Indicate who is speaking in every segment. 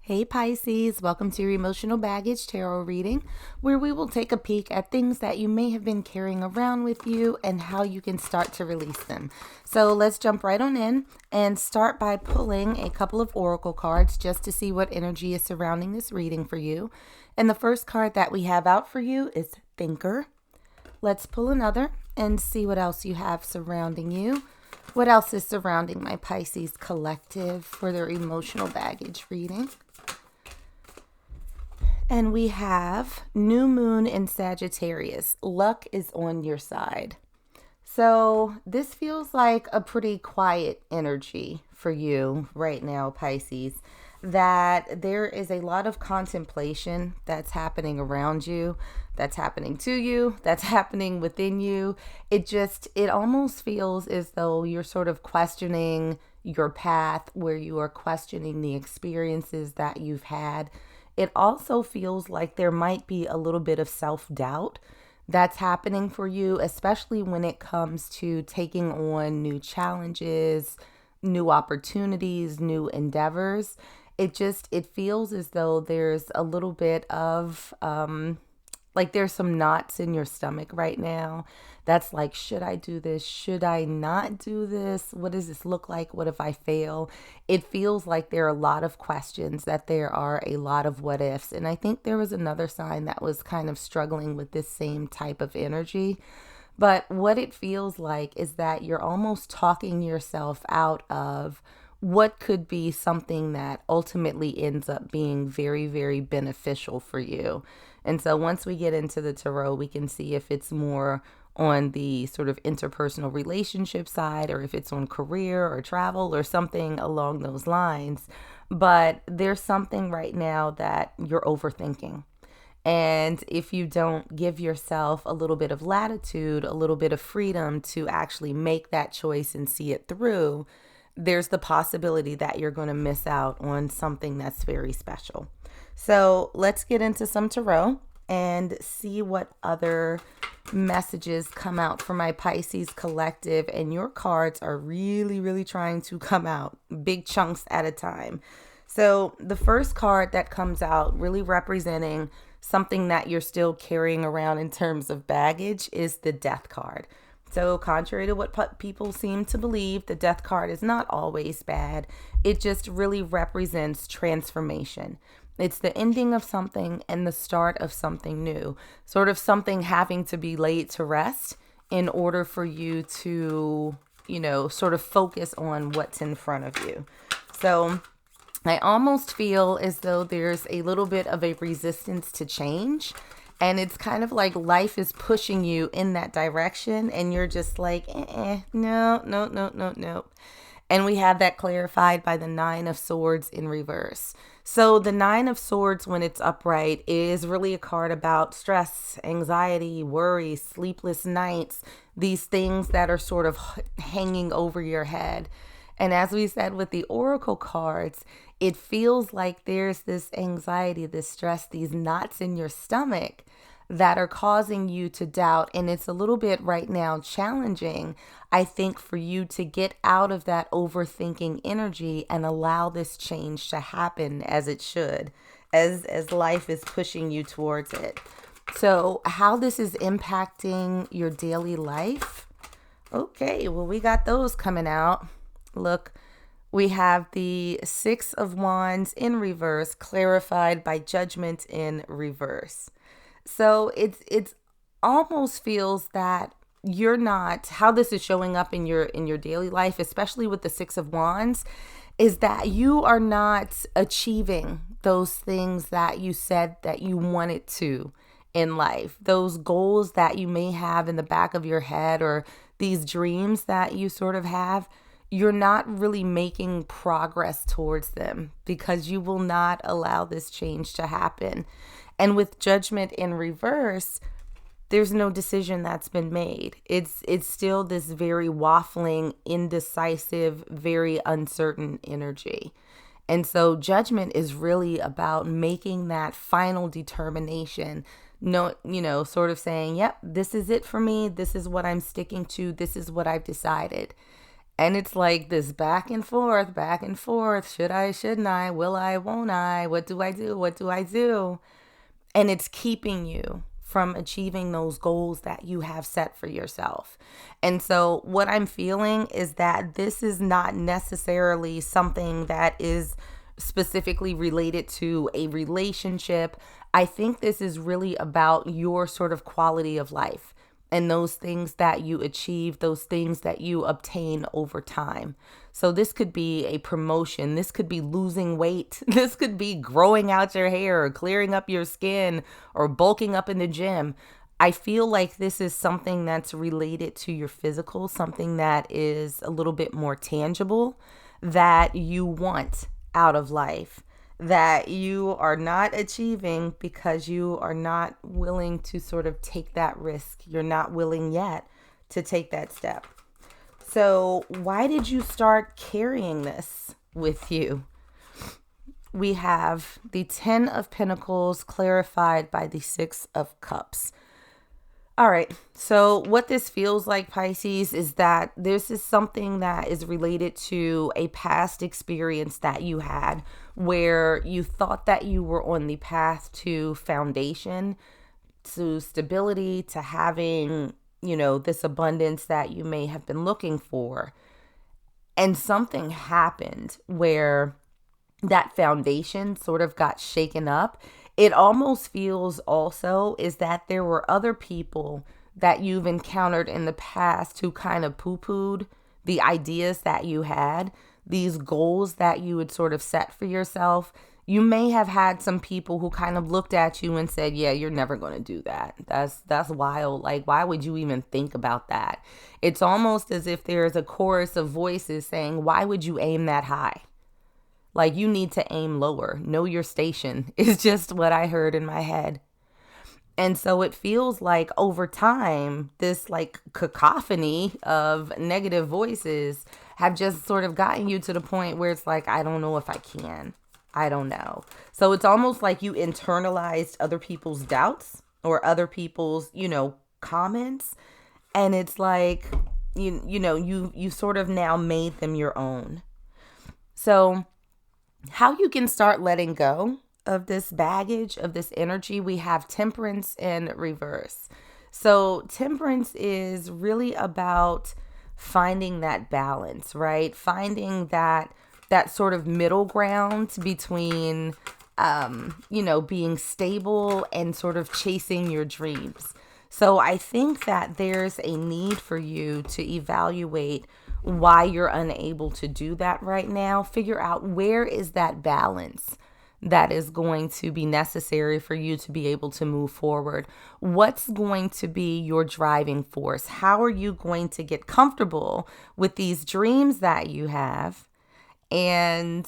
Speaker 1: Hey Pisces, welcome to your Emotional Baggage Tarot reading, where we will take a peek at things that you may have been carrying around with you and how you can start to release them. So let's jump right on in and start by pulling a couple of oracle cards just to see what energy is surrounding this reading for you. And the first card that we have out for you is Thinker. Let's pull another and see what else you have surrounding you. What else is surrounding my Pisces collective for their emotional baggage reading? And we have New Moon in Sagittarius. Luck is on your side. So this feels like a pretty quiet energy for you right now, Pisces. That there is a lot of contemplation that's happening around you, that's happening to you, that's happening within you. It almost feels as though you're sort of questioning your path, where you are questioning the experiences that you've had. It also feels like there might be a little bit of self-doubt that's happening for you, especially when it comes to taking on new challenges, new opportunities, new endeavors. It feels as though there's a little bit of like there's some knots in your stomach right now. That's like, should I do this? Should I not do this? What does this look like? What if I fail? It feels like there are a lot of questions, that there are a lot of what ifs. And I think there was another sign that was kind of struggling with this same type of energy. But what it feels like is that you're almost talking yourself out of what could be something that ultimately ends up being very, very beneficial for you. And so once we get into the tarot, we can see if it's more on the sort of interpersonal relationship side, or if it's on career or travel or something along those lines. But there's something right now that you're overthinking. And if you don't give yourself a little bit of latitude, a little bit of freedom to actually make that choice and see it through, there's the possibility that you're going to miss out on something that's very special. So let's get into some tarot and see what other messages come out for my Pisces collective. And your cards are really, really trying to come out big chunks at a time. So the first card that comes out, really representing something that you're still carrying around in terms of baggage, is the Death card. So contrary to what people seem to believe, the Death card is not always bad. It just really represents transformation. It's the ending of something and the start of something new, sort of something having to be laid to rest in order for you to, sort of focus on what's in front of you. So I almost feel as though there's a little bit of a resistance to change. And it's kind of like life is pushing you in that direction, and you're just like, no. And we have that clarified by the Nine of Swords in reverse. So the Nine of Swords, when it's upright, is really a card about stress, anxiety, worry, sleepless nights, these things that are sort of hanging over your head. And as we said with the oracle cards, it feels like there's this anxiety, this stress, these knots in your stomach that are causing you to doubt. And it's a little bit right now challenging, I think, for you to get out of that overthinking energy and allow this change to happen as it should, as life is pushing you towards it. So how this is impacting your daily life? Okay, well, we got those coming out. Look, we have the Six of Wands in reverse, clarified by Judgment in reverse. So it's almost feels that you're not, how this is showing up in your daily life, especially with the Six of Wands, is that you are not achieving those things that you said that you wanted to in life. Those goals that you may have in the back of your head, or these dreams that you sort of have, you're not really making progress towards them because you will not allow this change to happen. And with Judgment in reverse, there's no decision that's been made. It's still this very waffling, indecisive, very uncertain energy. And so Judgment is really about making that final determination. No, sort of saying, yep, this is it for me. This is what I'm sticking to. This is what I've decided. And it's like this back and forth, back and forth. Should I, shouldn't I? Will I, won't I? What do I do? What do I do? And it's keeping you from achieving those goals that you have set for yourself. And so, what I'm feeling is that this is not necessarily something that is specifically related to a relationship. I think this is really about your sort of quality of life and those things that you achieve, those things that you obtain over time. So this could be a promotion. This could be losing weight. This could be growing out your hair or clearing up your skin or bulking up in the gym. I feel like this is something that's related to your physical, something that is a little bit more tangible that you want out of life, that you are not achieving because you are not willing to sort of take that risk. You're not willing yet to take that step. So why did you start carrying this with you? We have the 10 of Pentacles clarified by the 6 of Cups. All right, so what this feels like, Pisces, is that this is something that is related to a past experience that you had where you thought that you were on the path to foundation, to stability, to having, this abundance that you may have been looking for. And something happened where that foundation sort of got shaken up. It almost feels also is that there were other people that you've encountered in the past who kind of poo-pooed the ideas that you had, these goals that you had sort of set for yourself. You may have had some people who kind of looked at you and said, yeah, you're never going to do that. That's wild. Like, why would you even think about that? It's almost as if there's a chorus of voices saying, why would you aim that high? Like, you need to aim lower. Know your station is just what I heard in my head. And so it feels like over time, this like cacophony of negative voices have just sort of gotten you to the point where it's like, I don't know if I can. I don't know. So it's almost like you internalized other people's doubts or other people's, comments. And it's like, you sort of now made them your own. So how you can start letting go of this baggage, of this energy, we have Temperance in reverse. So Temperance is really about finding that balance, right? Finding that sort of middle ground between, being stable and sort of chasing your dreams. So I think that there's a need for you to evaluate why you're unable to do that right now. Figure out where is that balance that is going to be necessary for you to be able to move forward. What's going to be your driving force? How are you going to get comfortable with these dreams that you have? And,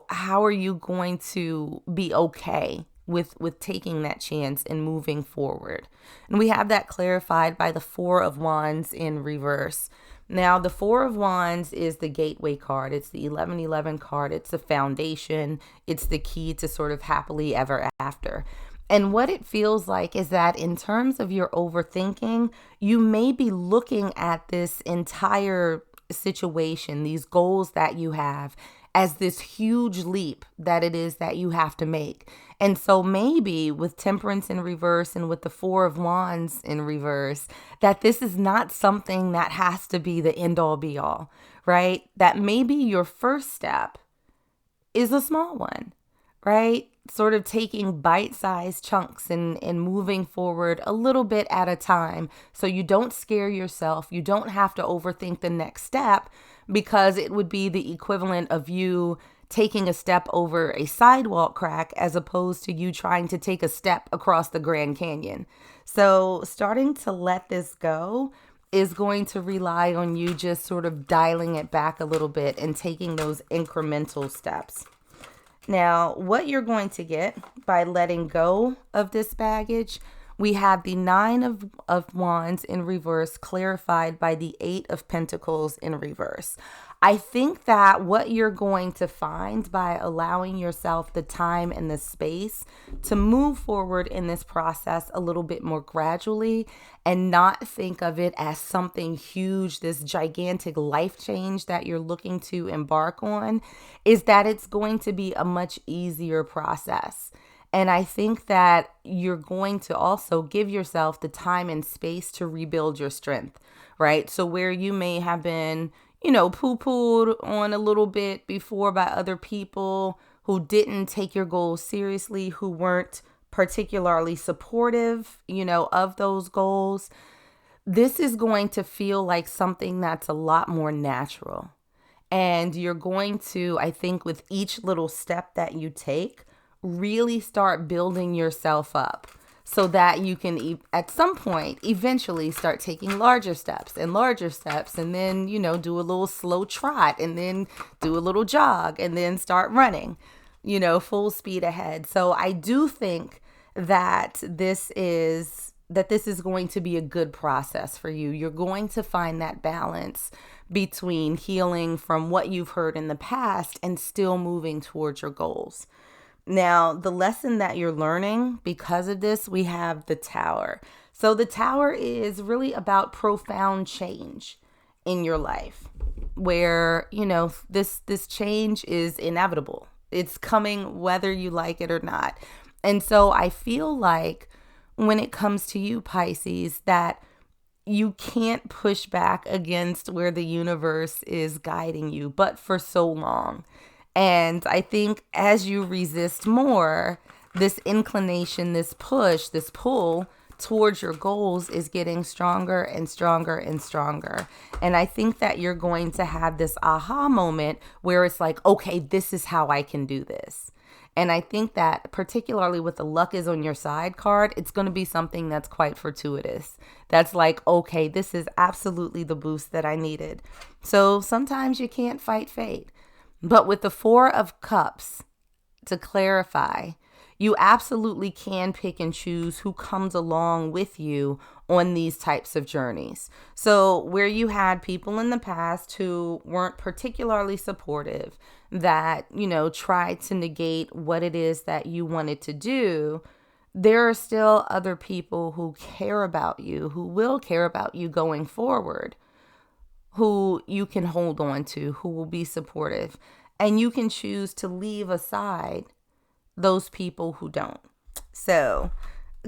Speaker 1: how are you going to be okay with taking that chance and moving forward? And we have that clarified by the 4 of Wands in reverse. Now, the 4 of Wands is the gateway card. It's the 1111 card. It's the foundation. It's the key to sort of happily ever after. And what it feels like is that in terms of your overthinking, you may be looking at this entire situation, these goals that you have, as this huge leap that it is that you have to make. And so maybe with Temperance in reverse and with the 4 of Wands in reverse, that this is not something that has to be the end all be all, right? That maybe your first step is a small one, right? Sort of taking bite-sized chunks and moving forward a little bit at a time so you don't scare yourself. You don't have to overthink the next step, because it would be the equivalent of you taking a step over a sidewalk crack as opposed to you trying to take a step across the Grand Canyon. So starting to let this go is going to rely on you just sort of dialing it back a little bit and taking those incremental steps. Now, what you're going to get by letting go of this baggage, we have the 9 of Wands in reverse clarified by the 8 of Pentacles in reverse. I think that what you're going to find by allowing yourself the time and the space to move forward in this process a little bit more gradually and not think of it as something huge, this gigantic life change that you're looking to embark on, is that it's going to be a much easier process. And I think that you're going to also give yourself the time and space to rebuild your strength, right? So where you may have been, poo-pooed on a little bit before by other people who didn't take your goals seriously, who weren't particularly supportive, of those goals, this is going to feel like something that's a lot more natural. And you're going to, I think, with each little step that you take, really start building yourself up so that you can, at some point, eventually start taking larger steps, and then, do a little slow trot, and then do a little jog, and then start running, full speed ahead. So I do think that this is going to be a good process for you. You're going to find that balance between healing from what you've heard in the past and still moving towards your goals. Now, the lesson that you're learning because of this, we have the Tower. So the Tower is really about profound change in your life where, this change is inevitable. It's coming whether you like it or not. And so I feel like when it comes to you, Pisces, that you can't push back against where the universe is guiding you, but for so long. And I think as you resist more, this inclination, this push, this pull towards your goals is getting stronger and stronger and stronger. And I think that you're going to have this aha moment where it's like, okay, this is how I can do this. And I think that particularly with the luck is on your side card, it's going to be something that's quite fortuitous. That's like, okay, this is absolutely the boost that I needed. So sometimes you can't fight fate. But with the Four of Cups, to clarify, you absolutely can pick and choose who comes along with you on these types of journeys. So where you had people in the past who weren't particularly supportive, that, tried to negate what it is that you wanted to do, there are still other people who care about you, who will care about you going forward, who you can hold on to, who will be supportive. And you can choose to leave aside those people who don't. So,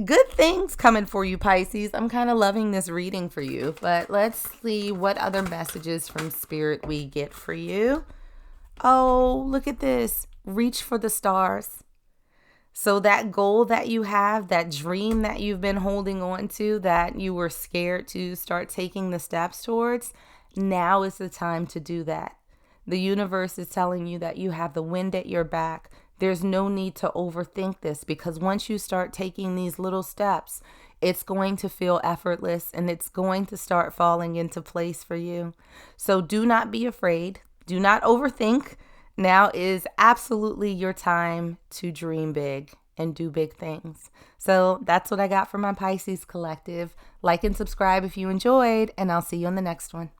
Speaker 1: good things coming for you, Pisces. I'm kind of loving this reading for you. But let's see what other messages from Spirit we get for you. Oh, look at this. Reach for the stars. So that goal that you have, that dream that you've been holding on to, that you were scared to start taking the steps towards, now is the time to do that. The universe is telling you that you have the wind at your back. There's no need to overthink this, because once you start taking these little steps, it's going to feel effortless and it's going to start falling into place for you. So do not be afraid. Do not overthink. Now is absolutely your time to dream big and do big things. So that's what I got for my Pisces collective. Like and subscribe if you enjoyed, and I'll see you on the next one.